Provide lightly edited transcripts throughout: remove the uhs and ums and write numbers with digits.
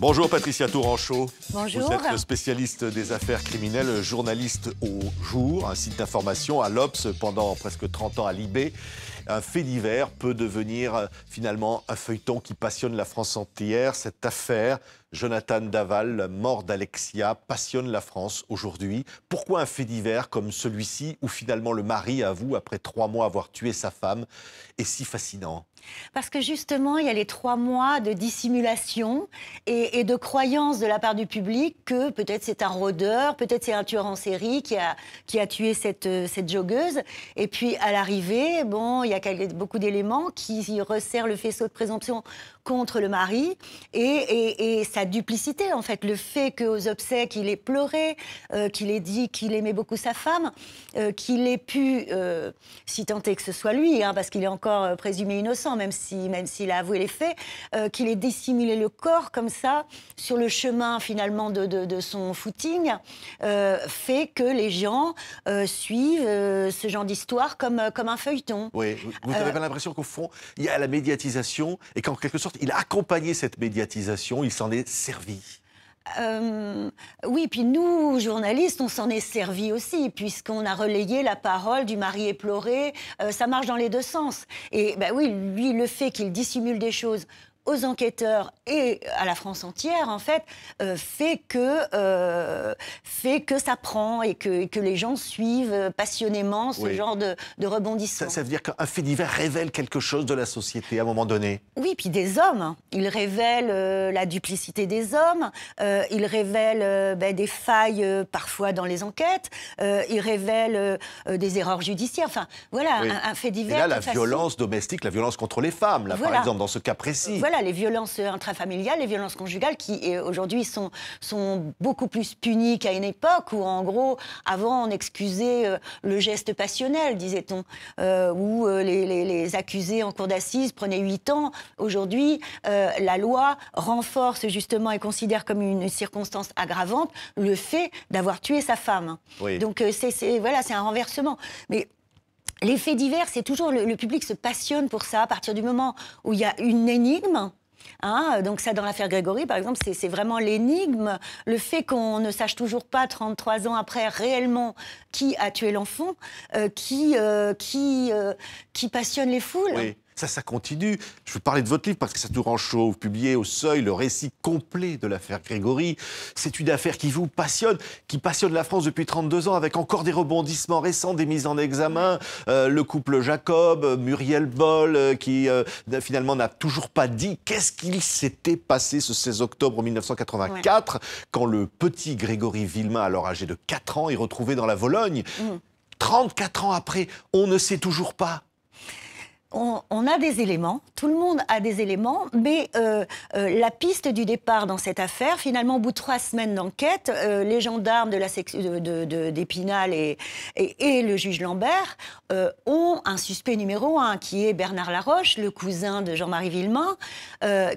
Bonjour Patricia Touranchot. Bonjour. Vous êtes spécialiste des affaires criminelles, journaliste au Jour, un site d'information à l'Obs pendant presque 30 ans à Libé. Un fait divers peut devenir finalement un feuilleton qui passionne la France entière. Cette affaire, Jonathan Daval, la mort d'Alexia, passionne la France aujourd'hui. Pourquoi un fait divers comme celui-ci, où finalement le mari avoue, après 3 mois avoir tué sa femme, est si fascinant? Parce que justement, il y a les 3 mois de dissimulation et de croyance de la part du public que peut-être c'est un rôdeur, peut-être c'est un tueur en série qui a tué cette joggeuse. Et puis à l'arrivée, bon, il y a beaucoup d'éléments qui resserrent le faisceau de présomption contre le mari et sa duplicité, en fait. Le fait qu'aux obsèques, il ait pleuré, qu'il ait dit qu'il aimait beaucoup sa femme, qu'il ait pu, si tant est que ce soit lui, parce qu'il est encore présumé innocent, même s'il a avoué les faits, qu'il ait dissimulé le corps comme ça, sur le chemin finalement de son footing, fait que les gens suivent ce genre d'histoire comme un feuilleton. Oui, vous n'avez pas l'impression qu'au fond, il y a la médiatisation et qu'en quelque sorte, il a accompagné cette médiatisation, il s'en est servi? Oui, puis nous, journalistes, on s'en est servi aussi, puisqu'on a relayé la parole du mari éploré. Ça marche dans les deux sens. Et ben oui, lui, le fait qu'il dissimule des choses aux enquêteurs et à la France entière, en fait, fait que ça prend et que les gens suivent passionnément ce genre de rebondissement. Ça veut dire qu'un fait divers révèle quelque chose de la société à un moment donné? Oui, puis des hommes. Il révèle la duplicité des hommes, il révèle des failles parfois dans les enquêtes, il révèle des erreurs judiciaires. Enfin, voilà, oui. un fait divers. Et là, la violence domestique, la violence contre les femmes, là, voilà. par exemple, dans ce cas précis. Voilà, les violences intrafamiliales, les violences conjugales qui aujourd'hui sont beaucoup plus punies qu'à une époque où, en gros, avant, on excusait le geste passionnel, disait-on, où les accusés en cour d'assises prenaient 8 ans. Aujourd'hui, la loi renforce justement et considère comme une circonstance aggravante le fait d'avoir tué sa femme. Oui. Donc, c'est un renversement. Mais les faits divers, c'est toujours le public se passionne pour ça à partir du moment où il y a une énigme. Donc ça, dans l'affaire Grégory, par exemple, c'est vraiment l'énigme. Le fait qu'on ne sache toujours pas, 33 ans après, réellement qui a tué l'enfant, qui passionne les foules. Oui. Ça continue. Je veux parler de votre livre parce que ça Touranchot, vous publiez au Seuil le récit complet de l'affaire Grégory. C'est une affaire qui vous passionne, qui passionne la France depuis 32 ans, avec encore des rebondissements récents, des mises en examen. Le couple Jacob, Muriel Boll, qui finalement n'a toujours pas dit qu'est-ce qu'il s'était passé ce 16 octobre 1984, quand le petit Grégory Villemain, alors âgé de 4 ans, est retrouvé dans la Vologne. 34 ans après, on ne sait toujours pas. On a des éléments, tout le monde a des éléments, mais la piste du départ dans cette affaire, finalement, au bout de 3 semaines d'enquête, les gendarmes de la section d'Épinal et le juge Lambert ont un suspect numéro 1, qui est Bernard Laroche, le cousin de Jean-Marie Villemain,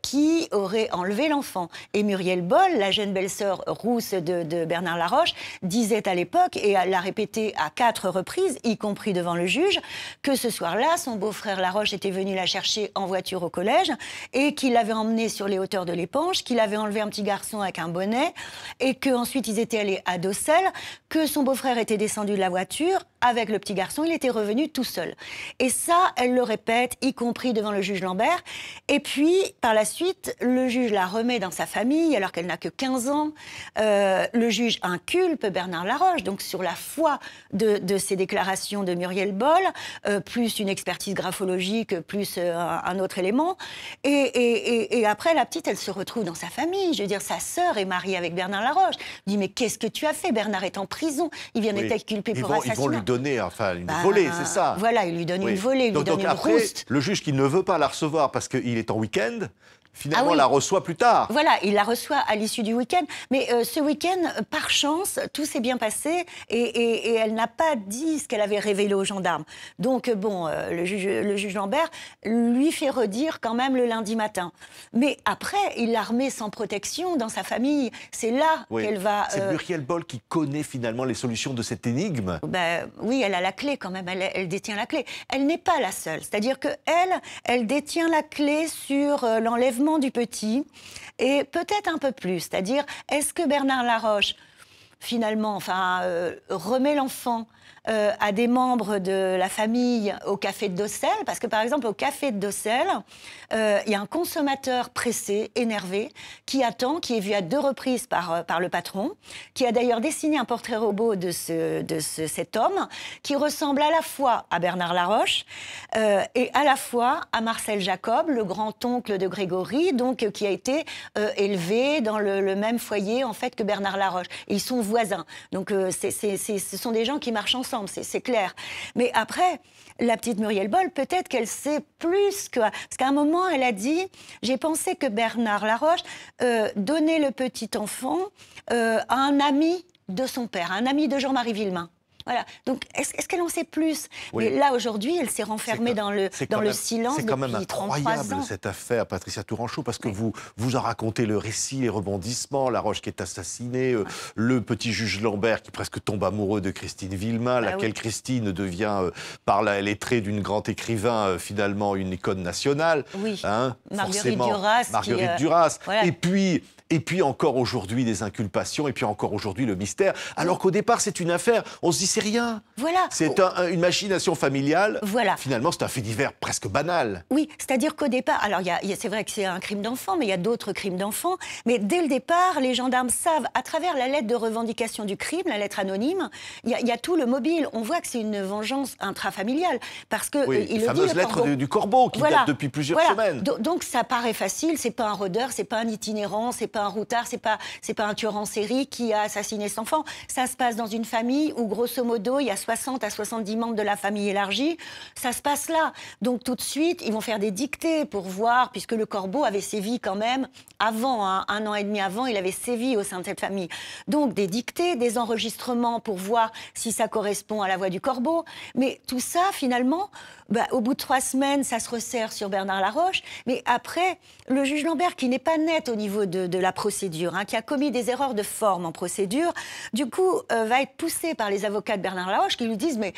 qui aurait enlevé l'enfant. Et Muriel Boll, la jeune belle-sœur rousse de Bernard Laroche, disait à l'époque, et l'a répété à 4 reprises, y compris devant le juge, que ce soir-là, son beau-frère Laroche était venu la chercher en voiture au collège et qu'il l'avait emmenée sur les hauteurs de l'Épanche, qu'il avait enlevé un petit garçon avec un bonnet et qu'ensuite ils étaient allés à Docelles, que son beau-frère était descendu de la voiture avec le petit garçon, il était revenu tout seul. Et ça, elle le répète, y compris devant le juge Lambert. Et puis, par la suite, le juge la remet dans sa famille alors qu'elle n'a que 15 ans. Le juge inculpe Bernard Laroche, donc sur la foi de ces déclarations de Muriel Boll, plus une expertise graphologique, plus un autre élément. Et après, la petite, elle se retrouve dans sa famille. Je veux dire, sa sœur est mariée avec Bernard Laroche. Elle dit, mais qu'est-ce que tu as fait? Bernard est en prison. Il vient d'être inculpé pour assassinat. Ils vont lui donner une volée, c'est ça? Voilà, il lui donne une volée, il lui donne une après, rouste. Le juge qui ne veut pas la recevoir parce qu'il est en week-end, finalement, la reçoit plus tard. Voilà, il la reçoit à l'issue du week-end. Mais ce week-end, par chance, tout s'est bien passé et elle n'a pas dit ce qu'elle avait révélé aux gendarmes. Donc, le juge Lambert lui fait redire quand même le lundi matin. Mais après, il la remet sans protection dans sa famille. C'est là qu'elle va... C'est Muriel Boll qui connaît finalement les solutions de cette énigme. Oui, elle a la clé quand même, elle détient la clé. Elle n'est pas la seule. C'est-à-dire qu'elle détient la clé sur l'enlèvement l'enregistrement du petit et peut-être un peu plus. C'est-à-dire, est-ce que Bernard Laroche, finalement, remet l'enfant à des membres de la famille au café de Docelles, parce que par exemple au café de Docelles, il y a un consommateur pressé, énervé, qui attend, qui est vu à 2 reprises par le patron, qui a d'ailleurs dessiné un portrait robot de cet homme, qui ressemble à la fois à Bernard Laroche et à la fois à Marcel Jacob, le grand-oncle de Grégory, donc qui a été élevé dans le même foyer en fait que Bernard Laroche. Et ils sont voisins, donc ce sont des gens qui marchent ensemble. C'est clair. Mais après, la petite Muriel Boll, peut-être qu'elle sait plus que... Parce qu'à un moment, elle a dit, j'ai pensé que Bernard Laroche donnait le petit enfant à un ami de son père, un ami de Jean-Marie Villemain. Voilà. Donc, est-ce qu'elle en sait plus? Oui. Mais là, aujourd'hui, elle s'est renfermée dans le silence depuis 33 ans. C'est quand même incroyable, cette affaire, Patricia Tourangeau, parce que vous en racontez le récit, les rebondissements, Laroche qui est assassiné, le petit juge Lambert qui presque tombe amoureux de Christine Villemain, laquelle Christine devient, par la lettrée d'une grande écrivain, finalement une icône nationale. Oui, Marguerite Duras. Voilà. Et puis encore aujourd'hui des inculpations, et puis encore aujourd'hui le mystère. Alors qu'au départ, c'est une affaire, on se dit c'est rien. Voilà. C'est une machination familiale. Voilà. Finalement, c'est un fait divers presque banal. Oui, c'est-à-dire qu'au départ, alors c'est vrai que c'est un crime d'enfant, mais il y a d'autres crimes d'enfants. Mais dès le départ, les gendarmes savent, à travers la lettre de revendication du crime, la lettre anonyme, il y a tout le mobile. On voit que c'est une vengeance intrafamiliale. Parce que, la fameuse lettre du Corbeau qui date depuis plusieurs semaines. Donc ça paraît facile, c'est pas un rôdeur, c'est pas un itinérant, c'est pas un routard, c'est pas un tueur en série qui a assassiné cet enfant. Ça se passe dans une famille où, grosso modo, il y a 60 à 70 membres de la famille élargie. Ça se passe là. Donc tout de suite, ils vont faire des dictées pour voir, puisque le Corbeau avait sévi quand même avant, un an et demi avant, il avait sévi au sein de cette famille. Donc des dictées, des enregistrements pour voir si ça correspond à la voix du Corbeau. Mais tout ça, finalement, au bout de 3 semaines, ça se resserre sur Bernard Laroche. Mais après, le juge Lambert, qui n'est pas net au niveau de la procédure, qui a commis des erreurs de forme en procédure, du coup, va être poussé par les avocats de Bernard Laroche qui lui disent mais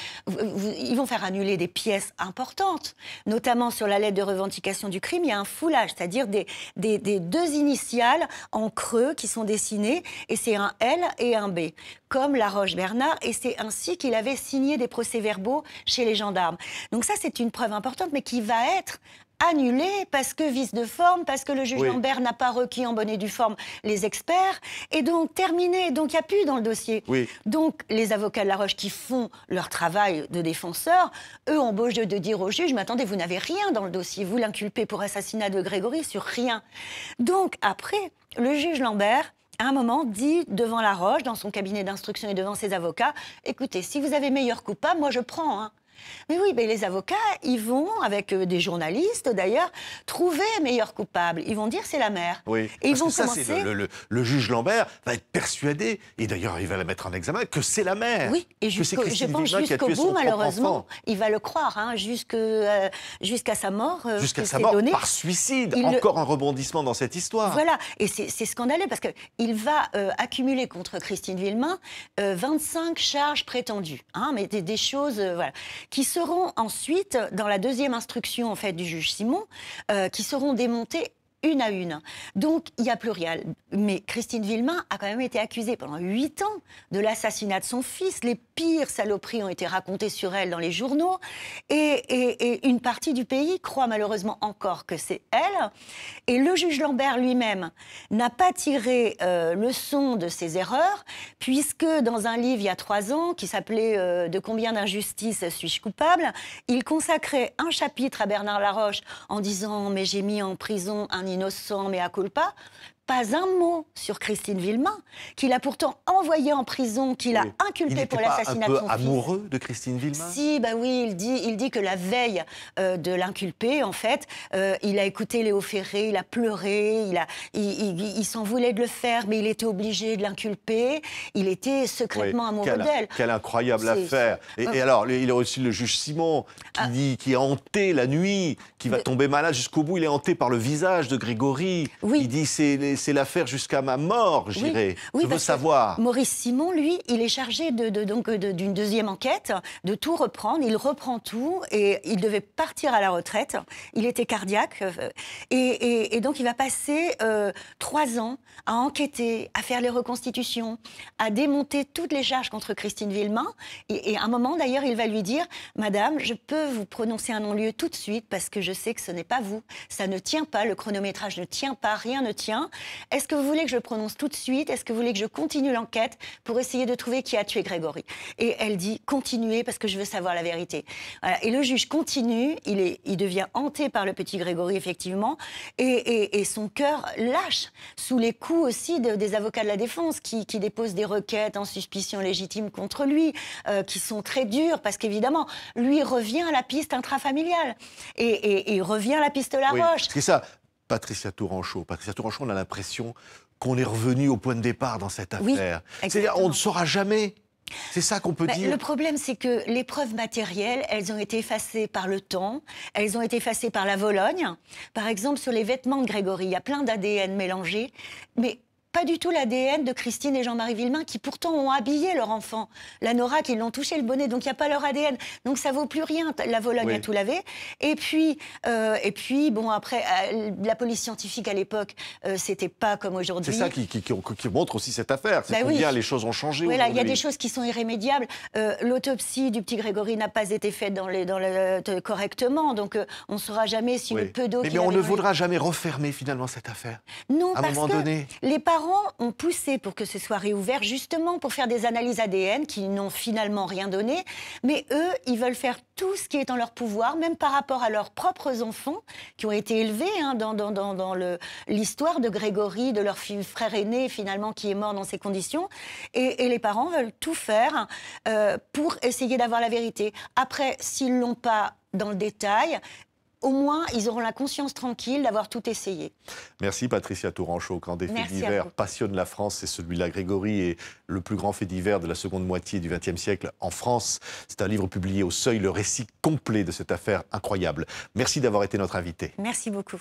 ils vont faire annuler des pièces importantes, notamment sur la lettre de revendication du crime, il y a un foulage, c'est-à-dire des 2 initiales en creux qui sont dessinées, et c'est un L et un B, comme Laroche Bernard, et c'est ainsi qu'il avait signé des procès-verbaux chez les gendarmes. Donc ça, c'est une preuve importante, mais qui va être annulé parce que vice de forme, parce que le juge Lambert n'a pas requis en bonne et due forme les experts, et donc terminé. Donc il n'y a plus dans le dossier. Oui. Donc les avocats de Laroche qui font leur travail de défenseur, eux ont beau jeu de dire au juge, mais attendez, vous n'avez rien dans le dossier, vous l'inculpez pour assassinat de Grégory sur rien. Donc après, le juge Lambert, à un moment, dit devant Laroche, dans son cabinet d'instruction et devant ses avocats, écoutez, si vous avez meilleur coupable, moi je prends, Mais oui, mais les avocats, ils vont, avec des journalistes d'ailleurs, trouver un meilleur coupable. Ils vont dire c'est la mère. Oui, et ils vont ça, commencer... le juge Lambert va être persuadé, et d'ailleurs il va la mettre en examen, que c'est la mère. Oui, et je pense jusqu'au bout, malheureusement, il va le croire, jusqu'à sa mort. Jusqu'à sa mort, par suicide. Encore un rebondissement dans cette histoire. Voilà, et c'est scandaleux, parce qu'il va accumuler contre Christine Villemain 25 charges prétendues. Mais des choses... voilà, qui seront ensuite, dans la deuxième instruction en fait, du juge Simon, qui seront démontées une à une. Donc, il y a pluriel. Mais Christine Villemain a quand même été accusée pendant 8 ans de l'assassinat de son fils. Les pires saloperies ont été racontées sur elle dans les journaux. Et une partie du pays croit malheureusement encore que c'est elle. Et le juge Lambert lui-même n'a pas tiré leçon de ses erreurs, puisque dans un livre il y a 3 ans, qui s'appelait « De combien d'injustices suis-je coupable ?», il consacrait un chapitre à Bernard Laroche en disant « Mais j'ai mis en prison un innocent, mea culpa », pas un mot sur Christine Villemain, qu'il a pourtant envoyée en prison, qu'il a inculpée pour l'assassinat de son fils. Il n'était pas un peu amoureux de Christine Villemain ? Si, oui, il dit que la veille de l'inculpé, en fait, il a écouté Léo Ferré, il a pleuré, il s'en voulait de le faire, mais il était obligé de l'inculper. Il était secrètement amoureux d'elle. Quelle incroyable affaire. Et alors, il y a aussi le juge Simon, qui est hanté la nuit, qui va tomber malade jusqu'au bout. Il est hanté par le visage de Grégory. Oui. Il dit c'est c'est l'affaire jusqu'à ma mort, j'irai. Oui, je veux savoir. Maurice Simon, lui, il est chargé d'une deuxième enquête, de tout reprendre. Il reprend tout et il devait partir à la retraite. Il était cardiaque. Et donc, il va passer 3 ans à enquêter, à faire les reconstitutions, à démonter toutes les charges contre Christine Villemain. Et à un moment, d'ailleurs, il va lui dire « Madame, je peux vous prononcer un non-lieu tout de suite parce que je sais que ce n'est pas vous. Ça ne tient pas, le chronométrage ne tient pas, rien ne tient. Est-ce que vous voulez que je le prononce tout de suite? Est-ce que vous voulez que je continue l'enquête pour essayer de trouver qui a tué Grégory ?» Et elle dit « Continuez parce que je veux savoir la vérité. » Voilà. Et le juge continue, il devient hanté par le petit Grégory, effectivement, et son cœur lâche sous les coups aussi des avocats de la défense qui déposent des requêtes en suspicion légitime contre lui, qui sont très dures parce qu'évidemment, lui revient à la piste intrafamiliale et il revient à la piste Laroche. C'est ça, Patricia Tourangeau. Patricia Tourangeau, on a l'impression qu'on est revenu au point de départ dans cette affaire. C'est-à-dire, on ne saura jamais. C'est ça qu'on peut dire. Le problème, c'est que les preuves matérielles, elles ont été effacées par le temps, elles ont été effacées par la Vologne. Par exemple, sur les vêtements de Grégory, il y a plein d'ADN mélangés, mais pas du tout l'ADN de Christine et Jean-Marie Villemain qui pourtant ont habillé leur enfant. La Nora, qui l'ont touché le bonnet, donc il n'y a pas leur ADN. Donc ça vaut plus rien. La Vologne a tout lavé. Et puis bon, après, la police scientifique à l'époque, c'était pas comme aujourd'hui. C'est ça qui montre aussi cette affaire. C'est combien les choses ont changé aujourd'hui. Il y a des choses qui sont irrémédiables. L'autopsie du petit Grégory n'a pas été faite correctement. Donc on ne saura jamais si le pedo... Mais on ne voudra jamais refermer finalement cette affaire. Non, à un moment donné. Les parents ont poussé pour que ce soit réouvert, justement pour faire des analyses ADN qui n'ont finalement rien donné. Mais eux, ils veulent faire tout ce qui est en leur pouvoir, même par rapport à leurs propres enfants, qui ont été élevés dans l'histoire de Grégory, de leur frère aîné, finalement, qui est mort dans ces conditions. Et les parents veulent tout faire pour essayer d'avoir la vérité. Après, s'ils ne l'ont pas dans le détail, au moins, ils auront la conscience tranquille d'avoir tout essayé. Merci Patricia Tourangeau. Quand des faits divers passionnent la France, c'est celui-là. Grégory est le plus grand fait divers de la seconde moitié du XXe siècle en France. C'est un livre publié au Seuil, le récit complet de cette affaire incroyable. Merci d'avoir été notre invité. Merci beaucoup.